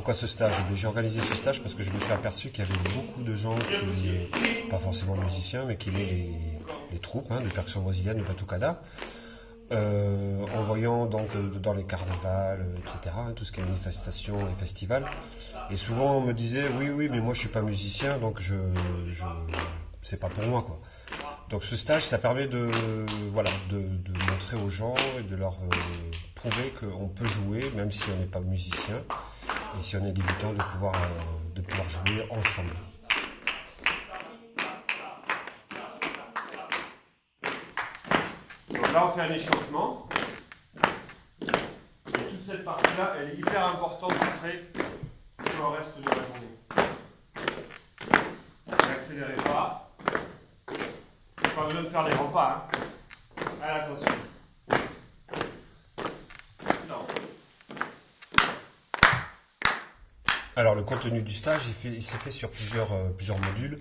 Pourquoi ce stage? J'ai organisé ce stage parce que je me suis aperçu qu'il y avait beaucoup de gens qui, pas forcément musiciens, mais qui aimaient les troupes de percussion brésilienne, de batucada. En voyant donc dans les carnavals, etc., tout ce qui est manifestations et festivals. Et souvent on me disait oui, mais moi je suis pas musicien, donc c'est pas pour moi, quoi. Donc ce stage, ça permet de montrer aux gens et de leur prouver qu'on peut jouer, même si on n'est pas musicien, et si on est débutant, de pouvoir jouer ensemble. Donc là, on fait un échauffement. Et toute cette partie-là, elle est hyper importante après pour le reste de la journée. N'accélérez pas. Pas besoin de faire des grands pas. Allez, attention. Non. Alors, le contenu du stage, il s'est fait sur plusieurs modules.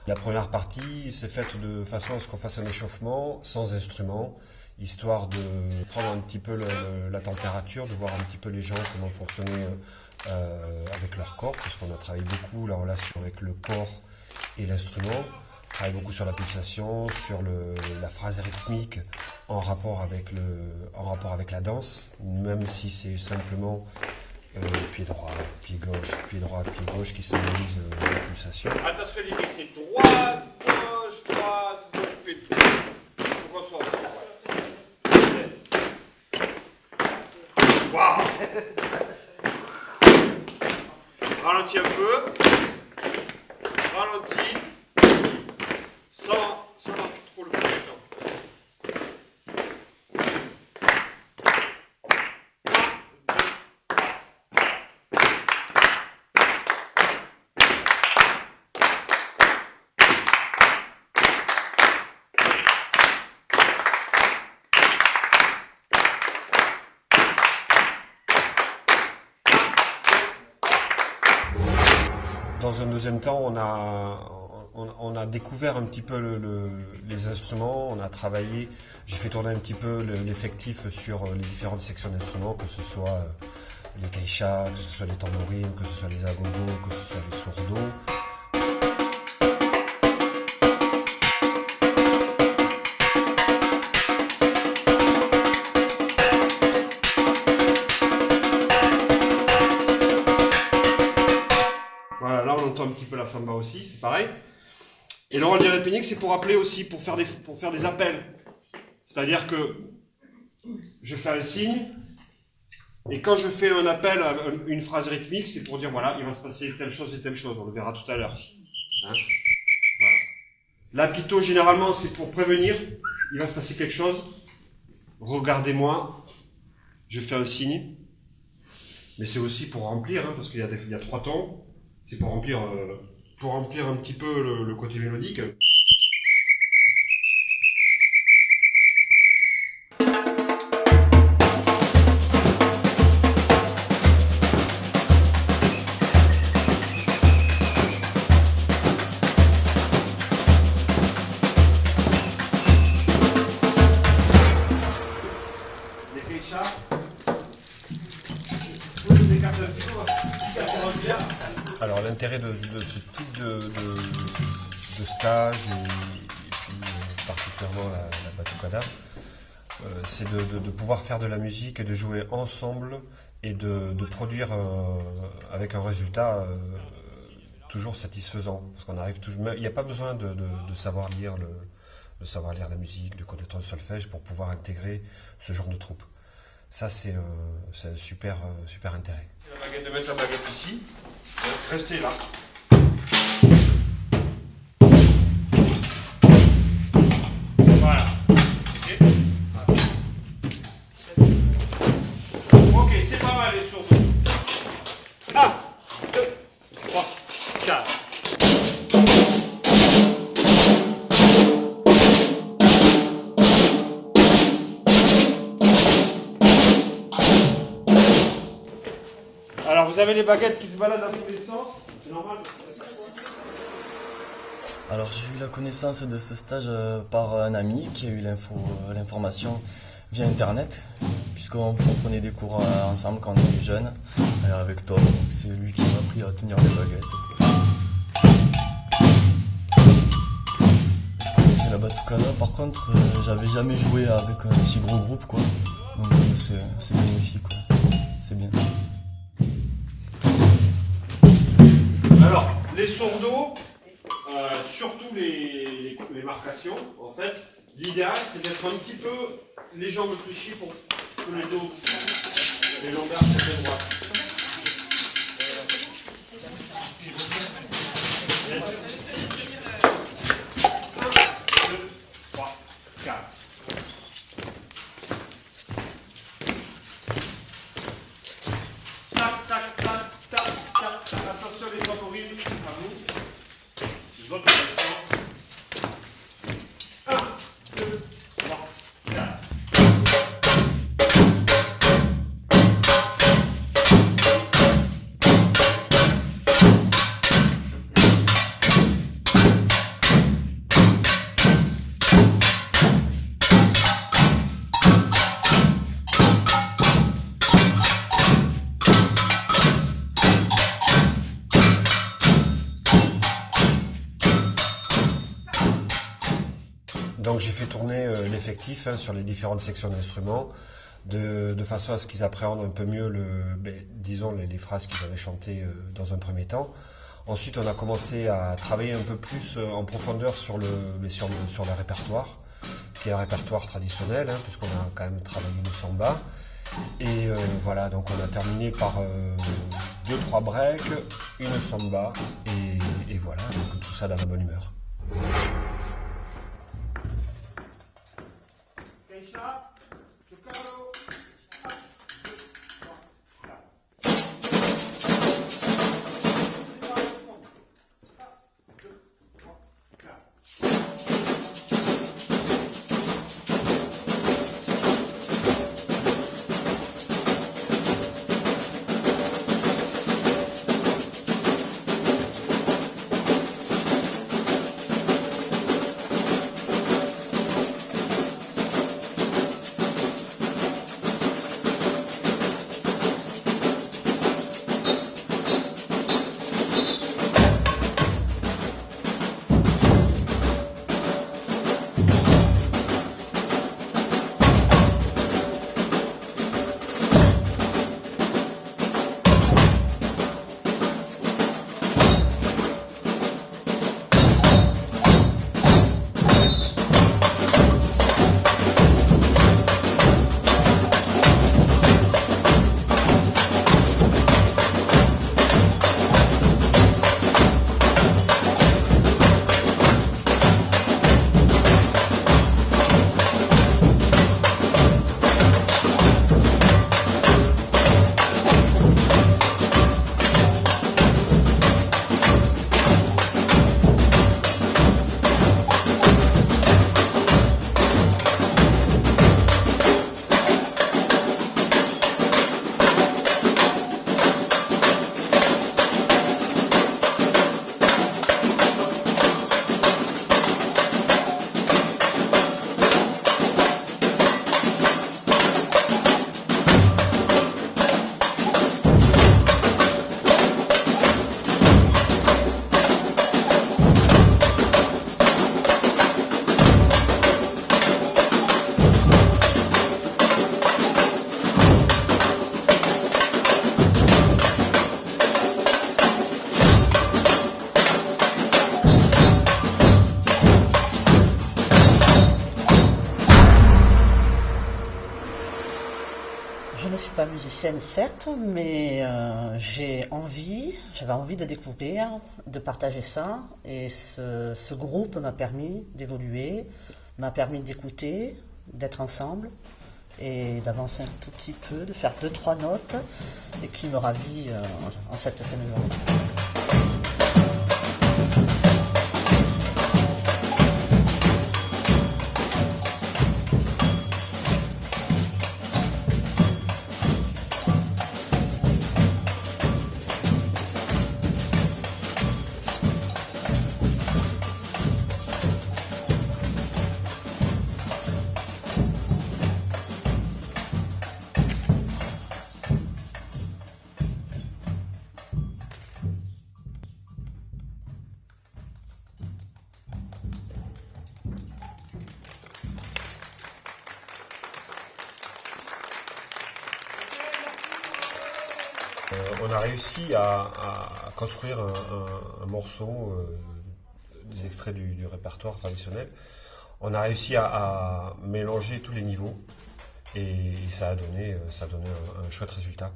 La première partie s'est faite de façon à ce qu'on fasse un échauffement sans instrument, histoire de prendre un petit peu la température, de voir un petit peu les gens comment fonctionner avec leur corps, parce qu'on a travaillé beaucoup la relation avec le corps et l'instrument. On travaille beaucoup sur la pulsation, sur la phrase rythmique en rapport avec la danse, même si c'est simplement pied droit, pied gauche qui symbolise la pulsation. Attention Olivier, c'est droite, gauche, pied droit. On ressort. Yes. Waouh. Ralentis un peu. Ralentis. Sans avoir trop le temps. Dans un deuxième temps, on a découvert un petit peu les instruments, on a travaillé, j'ai fait tourner un petit peu l'effectif sur les différentes sections d'instruments, que ce soit les caïchas, que ce soit les tambourines, que ce soit les agogos, que ce soit les sourdos. Voilà, là on entend un petit peu la samba aussi, c'est pareil. Et le rôle du répénique, c'est pour appeler aussi, pour faire des appels. C'est-à-dire que je fais un signe, et quand je fais un appel à une phrase rythmique, c'est pour dire voilà, il va se passer telle chose et telle chose, on le verra tout à l'heure. Voilà. L'apito, généralement, c'est pour prévenir, il va se passer quelque chose, regardez-moi, je fais un signe, mais c'est aussi pour remplir, parce qu'il y a 3 tons. C'est pour remplir un petit peu le côté mélodique. Les caïchas. Alors l'intérêt de ce type de stage et puis particulièrement la batucada, c'est de pouvoir faire de la musique et de jouer ensemble et de produire avec un résultat toujours satisfaisant, parce qu'on arrive toujours. Il n'y a pas besoin de savoir lire savoir lire la musique, de connaître le solfège pour pouvoir intégrer ce genre de troupe. Ça, c'est un super intérêt. La baguette, de mettre la baguette ici, restez là. Voilà. Ok. Ok, c'est pas mal les sourds. 1, 2, 3, 4. Alors vous avez les baguettes qui se baladent dans tous les sens, c'est normal. Alors j'ai eu la connaissance de ce stage par un ami qui a eu l'information via internet, puisqu'on prenait des cours ensemble quand on était jeunes, avec Tom. C'est lui qui m'a appris à tenir les baguettes. C'est la batucada. Par contre, j'avais jamais joué avec un si gros groupe, quoi. Donc c'est bénéfique, quoi. C'est bien. Alors, les sourds, surtout les marcations, en fait, l'idéal c'est d'être un petit peu les jambes fléchies pour que les dos, les lombaires soient bien droites. 1, 2, 3, 4. Tac, tac, tac, tac, tac. Attention les favoris, à vous. Votre position. 1, 2, 3, 4. Donc j'ai fait tourner l'effectif sur les différentes sections d'instruments de façon à ce qu'ils appréhendent un peu mieux disons les phrases qu'ils avaient chantées dans un premier temps. Ensuite on a commencé à travailler un peu plus en profondeur sur le répertoire, qui est un répertoire traditionnel, puisqu'on a quand même travaillé le samba. Et voilà, donc on a terminé par 2-3 breaks, une samba, et voilà, donc tout ça dans la bonne humeur. Keisha, Chukaro. 1, 2, 3, 4. Je ne suis pas musicienne, certes, mais j'avais envie de découvrir, de partager ça. Et ce groupe m'a permis d'évoluer, m'a permis d'écouter, d'être ensemble et d'avancer un tout petit peu, de faire 2-3 notes et qui me ravit en cette fin de journée. a réussi à construire un morceau, des extraits du répertoire traditionnel. On a réussi à mélanger tous les niveaux et ça a donné un chouette résultat.